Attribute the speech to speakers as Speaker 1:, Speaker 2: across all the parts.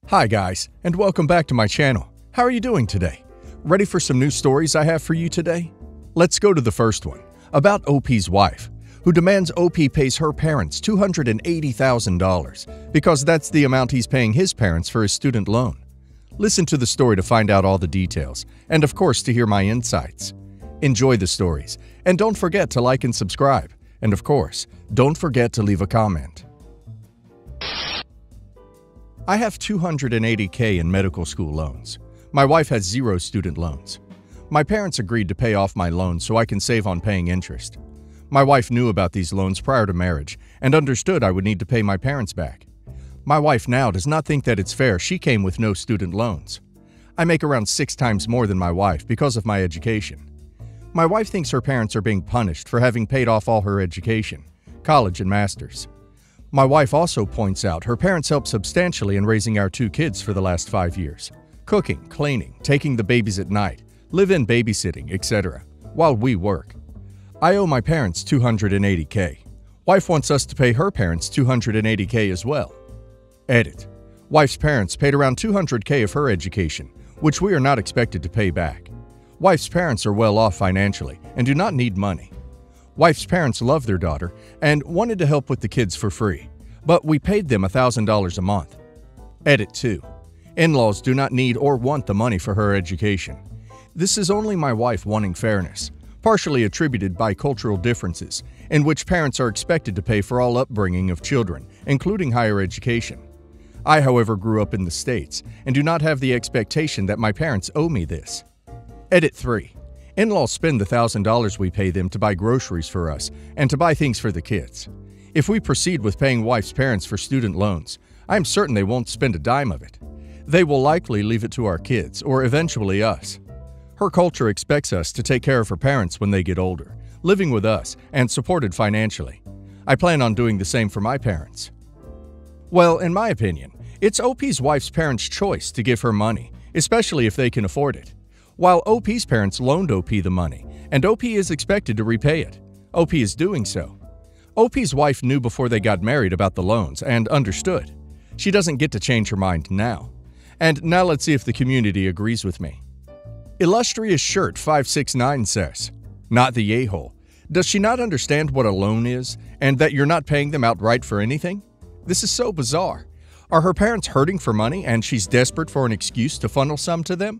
Speaker 1: Hi guys, and welcome back to my channel. How are you doing today? Ready for some new stories I have for you today? Let's go to the first one, about OP's wife, who demands OP pays her parents $280,000 because that's the amount he's paying his parents for his student loan. Listen to the story to find out all the details, and of course to hear my insights. Enjoy the stories, and don't forget to like and subscribe, and of course, don't forget to leave a comment. I have $280K in medical school loans. My wife has 0 student loans. My parents agreed to pay off my loans so I can save on paying interest. My wife knew about these loans prior to marriage and understood I would need to pay my parents back. My wife now does not think that it's fair she came with no student loans. I make around 6 times more than my wife because of my education. My wife thinks her parents are being punished for having paid off all her education, college and masters. My wife also points out her parents helped substantially in raising our 2 kids for the last 5 years. Cooking, cleaning, taking the babies at night, live-in babysitting, etc. while we work. I owe my parents $280K. Wife wants us to pay her parents $280K as well. Edit. Wife's parents paid around $200K of her education, which we are not expected to pay back. Wife's parents are well off financially and do not need money. Wife's parents love their daughter and wanted to help with the kids for free, but we paid them $1,000 a month. Edit 2. In-laws do not need or want the money for her education. This is only my wife wanting fairness, partially attributed by cultural differences, in which parents are expected to pay for all upbringing of children, including higher education. I, however, grew up in the States and do not have the expectation that my parents owe me this. Edit 3. In-laws spend the $1,000 we pay them to buy groceries for us and to buy things for the kids. If we proceed with paying wife's parents for student loans, I am certain they won't spend a dime of it. They will likely leave it to our kids or eventually us. Her culture expects us to take care of her parents when they get older, living with us and supported financially. I plan on doing the same for my parents. Well, in my opinion, it's OP's wife's parents' choice to give her money, especially if they can afford it. While OP's parents loaned OP the money, and OP is expected to repay it. OP is doing so. OP's wife knew before they got married about the loans and understood. She doesn't get to change her mind now. And now let's see if the community agrees with me. Illustrious Shirt 569 says, "Not the a-hole. Does she not understand what a loan is, and that you're not paying them outright for anything? This is so bizarre. Are her parents hurting for money and she's desperate for an excuse to funnel some to them?"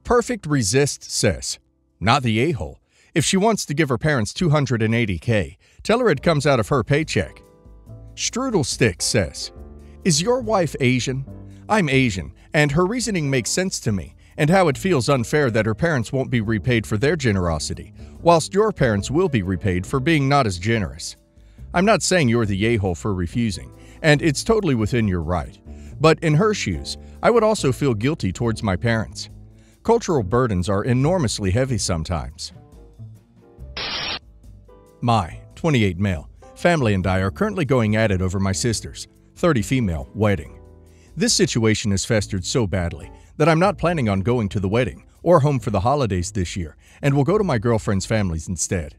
Speaker 1: Perfect Resist says, "Not the a-hole. If she wants to give her parents $280K, tell her it comes out of her paycheck." Strudel Sticks says, "Is your wife Asian? I'm Asian, and her reasoning makes sense to me, and how it feels unfair that her parents won't be repaid for their generosity, whilst your parents will be repaid for being not as generous. I'm not saying you're the a-hole for refusing, and it's totally within your right. But in her shoes, I would also feel guilty towards my parents. Cultural burdens are enormously heavy sometimes." My 28 male family and I are currently going at it over my sister's 30 female wedding. This situation has festered so badly that I'm not planning on going to the wedding or home for the holidays this year and will go to my girlfriend's families instead.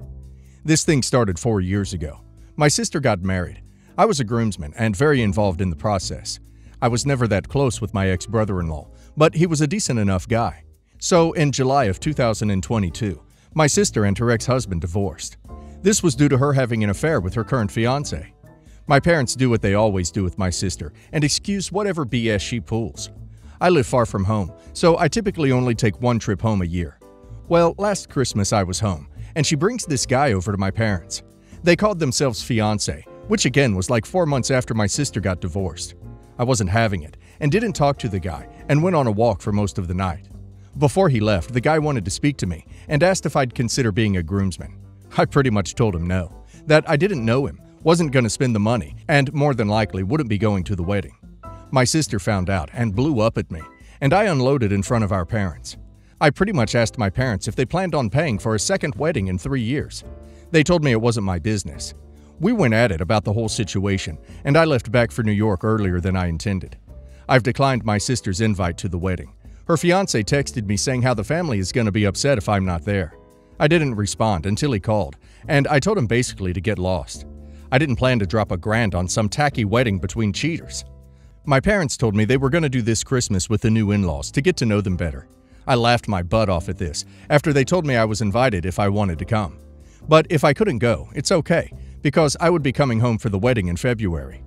Speaker 1: This thing started 4 years ago. My sister got married. I was a groomsman and very involved in the process. I was never that close with my ex-brother-in-law, but he was a decent enough guy. So, in July of 2022, my sister and her ex-husband divorced. This was due to her having an affair with her current fiancé. My parents do what they always do with my sister and excuse whatever BS she pulls. I live far from home, so I typically only take 1 trip home a year. Well, last Christmas I was home, and she brings this guy over to my parents. They called themselves fiancé, which again was like 4 months after my sister got divorced. I wasn't having it, and didn't talk to the guy, and went on a walk for most of the night. Before he left, the guy wanted to speak to me and asked if I'd consider being a groomsman. I pretty much told him no, that I didn't know him, wasn't going to spend the money, and more than likely wouldn't be going to the wedding. My sister found out and blew up at me, and I unloaded in front of our parents. I pretty much asked my parents if they planned on paying for a second wedding in 3 years. They told me it wasn't my business. We went at it about the whole situation, and I left back for New York earlier than I intended. I've declined my sister's invite to the wedding. Her fiancé texted me saying how the family is going to be upset if I'm not there. I didn't respond until he called, and I told him basically to get lost. I didn't plan to drop $1,000 on some tacky wedding between cheaters. My parents told me they were going to do this Christmas with the new in-laws to get to know them better. I laughed my butt off at this after they told me I was invited if I wanted to come. But if I couldn't go, it's okay, because I would be coming home for the wedding in February.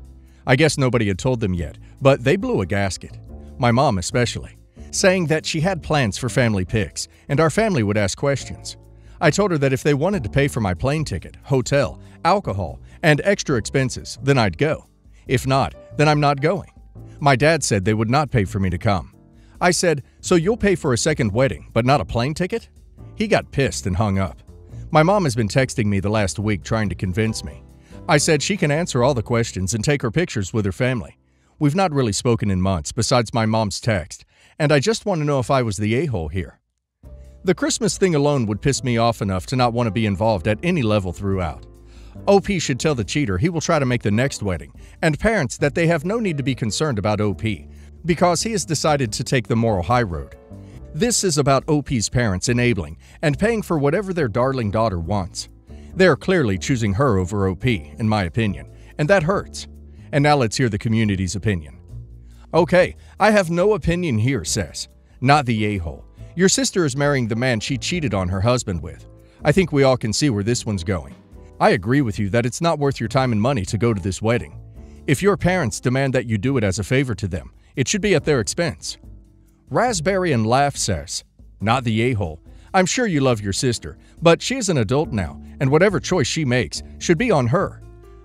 Speaker 1: I guess nobody had told them yet, but they blew a gasket. My mom especially, saying that she had plans for family pics and our family would ask questions. I told her that if they wanted to pay for my plane ticket, hotel, alcohol, and extra expenses, then I'd go. If not, then I'm not going. My dad said they would not pay for me to come. I said, "So you'll pay for a second wedding, but not a plane ticket?" He got pissed and hung up. My mom has been texting me the last week trying to convince me. I said she can answer all the questions and take her pictures with her family. We've not really spoken in months besides my mom's text, and I just want to know if I was the a-hole here. The Christmas thing alone would piss me off enough to not want to be involved at any level throughout. OP should tell the cheater he will try to make the next wedding, and parents that they have no need to be concerned about OP, because he has decided to take the moral high road. This is about OP's parents enabling and paying for whatever their darling daughter wants. They are clearly choosing her over OP, in my opinion, and that hurts. And now let's hear the community's opinion. Okay, I have no opinion here, says. Not the a-hole. Your sister is marrying the man she cheated on her husband with. I think we all can see where this one's going. I agree with you that it's not worth your time and money to go to this wedding. If your parents demand that you do it as a favor to them, it should be at their expense. Raspberry and Laugh says, not the a-hole. I'm sure you love your sister, but she is an adult now, and whatever choice she makes should be on her.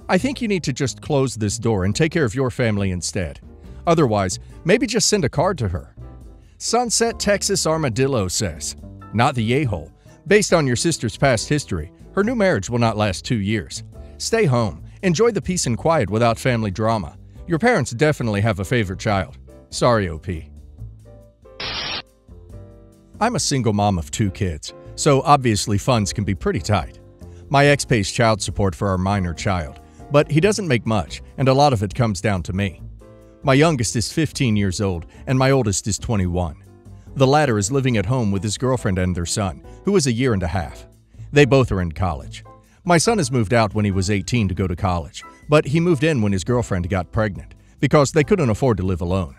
Speaker 1: I think you need to just close this door and take care of your family instead. Otherwise, maybe just send a card to her. Sunset Texas Armadillo says, not the a-hole. Based on your sister's past history, her new marriage will not last 2 years. Stay home. Enjoy the peace and quiet without family drama. Your parents definitely have a favorite child. Sorry, OP. I'm a single mom of 2 kids, so obviously funds can be pretty tight. My ex pays child support for our minor child, but he doesn't make much, and a lot of it comes down to me. My youngest is 15 years old, and my oldest is 21. The latter is living at home with his girlfriend and their son, who is a year and a half. They both are in college. My son has moved out when he was 18 to go to college, but he moved in when his girlfriend got pregnant, because they couldn't afford to live alone.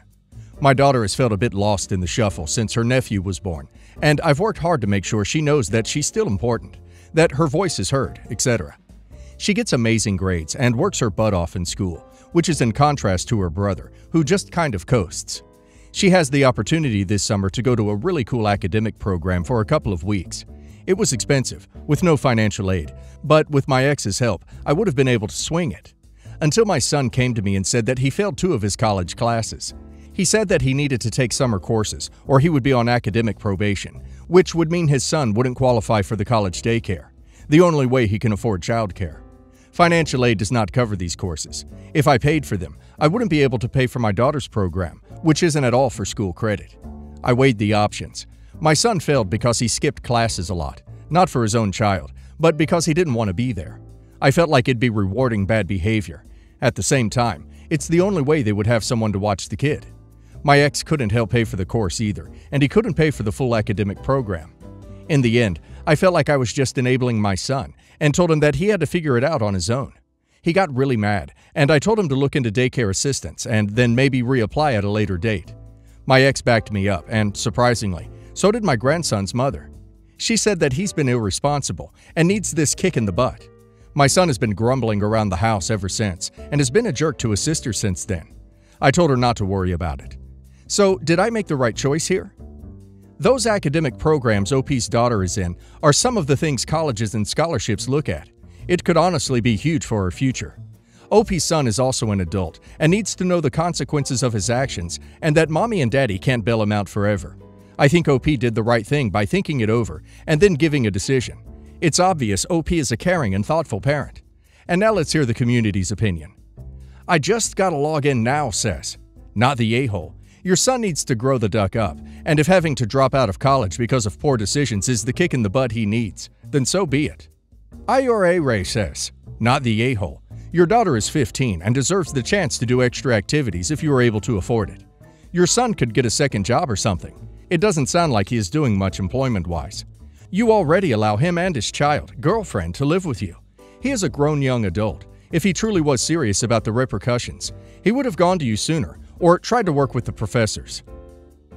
Speaker 1: My daughter has felt a bit lost in the shuffle since her nephew was born, and I've worked hard to make sure she knows that she's still important, that her voice is heard, etc. She gets amazing grades and works her butt off in school, which is in contrast to her brother, who just kind of coasts. She has the opportunity this summer to go to a really cool academic program for a couple of weeks. It was expensive, with no financial aid, but with my ex's help, I would have been able to swing it. Until my son came to me and said that he failed 2 of his college classes. He said that he needed to take summer courses or he would be on academic probation, which would mean his son wouldn't qualify for the college daycare, the only way he can afford childcare. Financial aid does not cover these courses. If I paid for them, I wouldn't be able to pay for my daughter's program, which isn't at all for school credit. I weighed the options. My son failed because he skipped classes a lot, not for his own child, but because he didn't want to be there. I felt like it'd be rewarding bad behavior. At the same time, it's the only way they would have someone to watch the kid. My ex couldn't help pay for the course either, and he couldn't pay for the full academic program. In the end, I felt like I was just enabling my son and told him that he had to figure it out on his own. He got really mad, and I told him to look into daycare assistance and then maybe reapply at a later date. My ex backed me up, and surprisingly, so did my grandson's mother. She said that he's been irresponsible and needs this kick in the butt. My son has been grumbling around the house ever since and has been a jerk to his sister since then. I told her not to worry about it. So, did I make the right choice here? Those academic programs OP's daughter is in are some of the things colleges and scholarships look at. It could honestly be huge for her future. OP's son is also an adult and needs to know the consequences of his actions and that mommy and daddy can't bail him out forever. I think OP did the right thing by thinking it over and then giving a decision. It's obvious OP is a caring and thoughtful parent. And now let's hear the community's opinion. I just gotta log in now says, not the a-hole. Your son needs to grow the duck up, and if having to drop out of college because of poor decisions is the kick in the butt he needs, then so be it. IRA Ray says, not the a-hole. Your daughter is 15 and deserves the chance to do extra activities if you are able to afford it. Your son could get a second job or something. It doesn't sound like he is doing much employment-wise. You already allow him and his child, girlfriend, to live with you. He is a grown young adult. If he truly was serious about the repercussions, he would have gone to you sooner, or tried to work with the professors.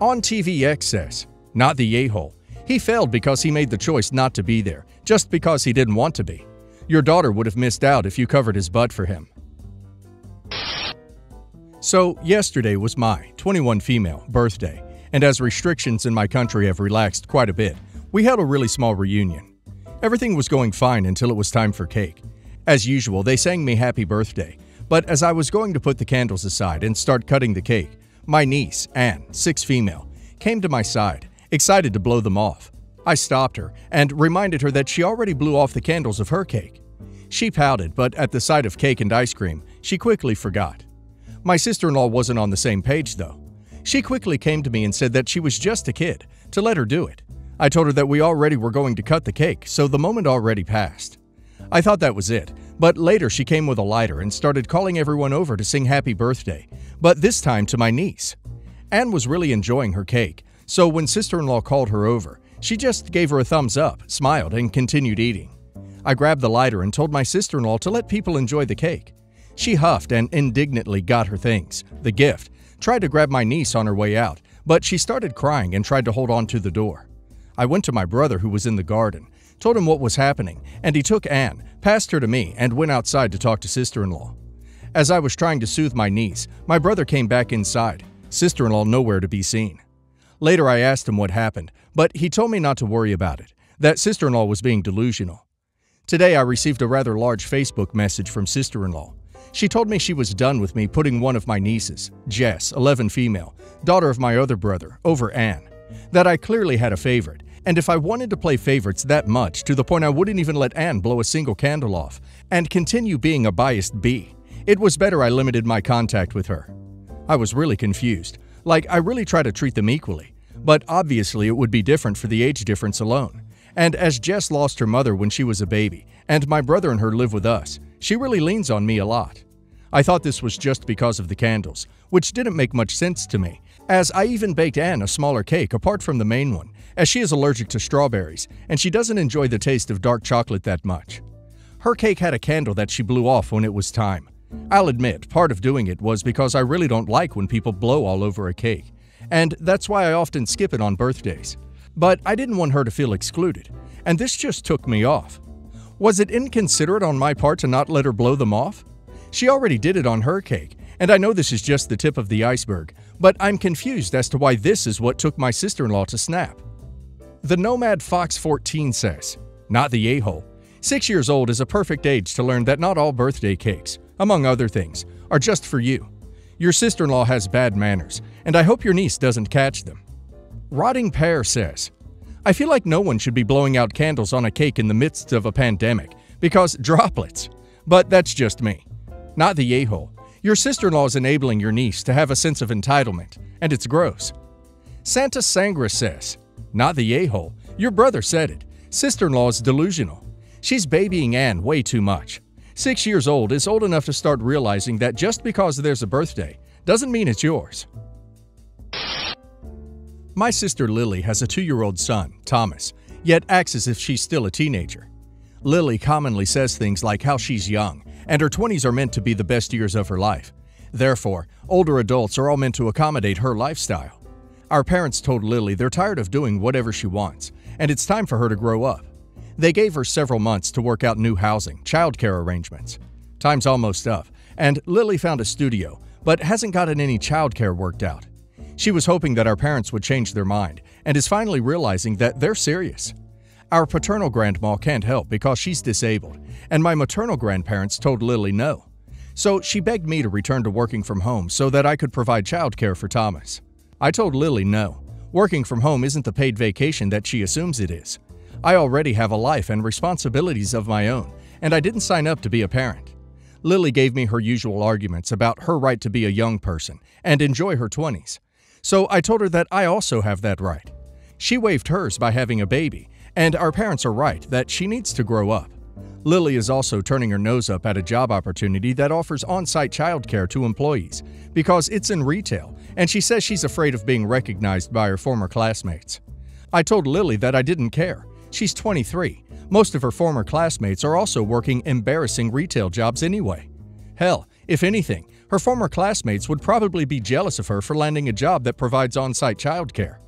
Speaker 1: On TVX says, not the a-hole. He failed because he made the choice not to be there, just because he didn't want to be. Your daughter would have missed out if you covered his butt for him. So, yesterday was my 21 female birthday, and as restrictions in my country have relaxed quite a bit, we held a really small reunion. Everything was going fine until it was time for cake. As usual, they sang me happy birthday, but as I was going to put the candles aside and start cutting the cake, my niece, Anne, 6 female, came to my side, excited to blow them off. I stopped her and reminded her that she already blew off the candles of her cake. She pouted, but at the sight of cake and ice cream, she quickly forgot. My sister-in-law wasn't on the same page, though. She quickly came to me and said that she was just a kid, to let her do it. I told her that we already were going to cut the cake, so the moment already passed. I thought that was it, but later she came with a lighter and started calling everyone over to sing happy birthday, but this time to my niece. Anne was really enjoying her cake, so when sister-in-law called her over, she just gave her a thumbs up, smiled, and continued eating. I grabbed the lighter and told my sister-in-law to let people enjoy the cake. She huffed and indignantly got her things, the gift, tried to grab my niece on her way out, but she started crying and tried to hold on to the door. I went to my brother who was in the garden, told him what was happening, and he took Anne, passed her to me, and went outside to talk to sister-in-law. As I was trying to soothe my niece, my brother came back inside, sister-in-law nowhere to be seen. Later I asked him what happened, but he told me not to worry about it, that sister-in-law was being delusional. Today I received a rather large Facebook message from sister-in-law. She told me she was done with me putting one of my nieces, Jess, 11 female, daughter of my other brother, over Anne. That I clearly had a favorite, and if I wanted to play favorites that much to the point I wouldn't even let Anne blow a single candle off, and continue being a biased B, it was better I limited my contact with her. I was really confused, like I really try to treat them equally, but obviously it would be different for the age difference alone. And as Jess lost her mother when she was a baby, and my brother and her live with us, she really leans on me a lot. I thought this was just because of the candles, which didn't make much sense to me, as I even baked Anne a smaller cake apart from the main one, as she is allergic to strawberries, and she doesn't enjoy the taste of dark chocolate that much. Her cake had a candle that she blew off when it was time. I'll admit, part of doing it was because I really don't like when people blow all over a cake, and that's why I often skip it on birthdays. But I didn't want her to feel excluded, and this just took me off. Was it inconsiderate on my part to not let her blow them off? She already did it on her cake, and I know this is just the tip of the iceberg, but I'm confused as to why this is what took my sister-in-law to snap. The Nomad Fox 14 says, not the a-hole. 6 years old is a perfect age to learn that not all birthday cakes, among other things, are just for you. Your sister-in-law has bad manners, and I hope your niece doesn't catch them. Rotting Pear says, I feel like no one should be blowing out candles on a cake in the midst of a pandemic, because droplets. But that's just me. Not the a-hole. Your sister-in-law is enabling your niece to have a sense of entitlement, and it's gross. Santa Sangra says, not the a-hole. Your brother said it. Sister-in-law is delusional. She's babying Anne way too much. 6 years old is old enough to start realizing that just because there's a birthday doesn't mean it's yours. My sister Lily has a 2-year-old son, Thomas, yet acts as if she's still a teenager. Lily commonly says things like how she's young, and her 20s are meant to be the best years of her life. Therefore, older adults are all meant to accommodate her lifestyle. Our parents told Lily they're tired of doing whatever she wants, and it's time for her to grow up. They gave her several months to work out new housing, childcare arrangements. Time's almost up, and Lily found a studio, but hasn't gotten any childcare worked out. She was hoping that our parents would change their mind, and is finally realizing that they're serious. Our paternal grandma can't help because she's disabled, and my maternal grandparents told Lily no. So she begged me to return to working from home so that I could provide childcare for Thomas. I told Lily no. Working from home isn't the paid vacation that she assumes it is. I already have a life and responsibilities of my own, and I didn't sign up to be a parent. Lily gave me her usual arguments about her right to be a young person and enjoy her 20s. So I told her that I also have that right. She waived hers by having a baby, and our parents are right that she needs to grow up. Lily is also turning her nose up at a job opportunity that offers on-site childcare to employees because it's in retail, and she says she's afraid of being recognized by her former classmates. I told Lily that I didn't care. She's 23. Most of her former classmates are also working embarrassing retail jobs anyway. Hell, if anything, Her former classmates would probably be jealous of her for landing a job that provides on-site childcare.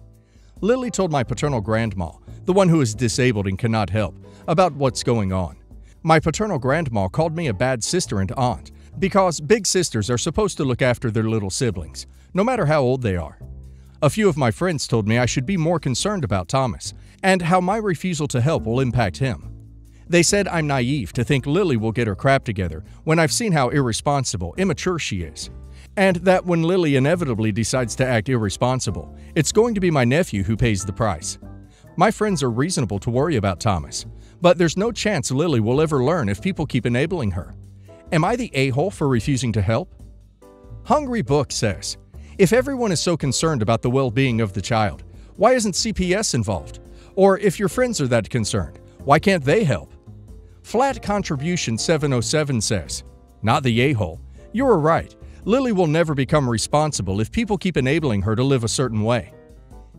Speaker 1: Lily told my paternal grandma, the one who is disabled and cannot help, about what's going on. My paternal grandma called me a bad sister and aunt because big sisters are supposed to look after their little siblings, no matter how old they are. A few of my friends told me I should be more concerned about Thomas and how my refusal to help will impact him. They said I'm naive to think Lily will get her crap together when I've seen how irresponsible, immature she is. And that when Lily inevitably decides to act irresponsible, it's going to be my nephew who pays the price. My friends are reasonable to worry about Thomas, but there's no chance Lily will ever learn if people keep enabling her. Am I the a-hole for refusing to help? Hungry Book says, if everyone is so concerned about the well-being of the child, why isn't CPS involved? Or if your friends are that concerned, why can't they help? Flat Contribution 707 says, not the a-hole. You're right. Lily will never become responsible if people keep enabling her to live a certain way.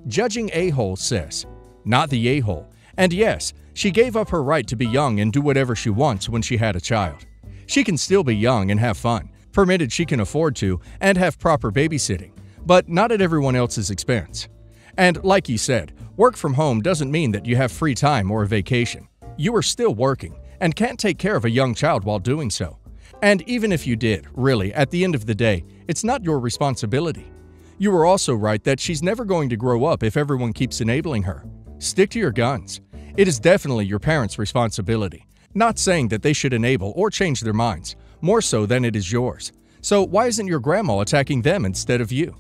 Speaker 1: Judging a-hole says, not the a-hole. And yes, she gave up her right to be young and do whatever she wants when she had a child. She can still be young and have fun, permitted she can afford to, and have proper babysitting, but not at everyone else's expense. And like you said, work from home doesn't mean that you have free time or a vacation. You are still working and can't take care of a young child while doing so. And even if you did, really, at the end of the day, it's not your responsibility. You were also right that she's never going to grow up if everyone keeps enabling her. Stick to your guns. It is definitely your parents' responsibility. Not saying that they should enable or change their minds, more so than it is yours. So why isn't your grandma attacking them instead of you?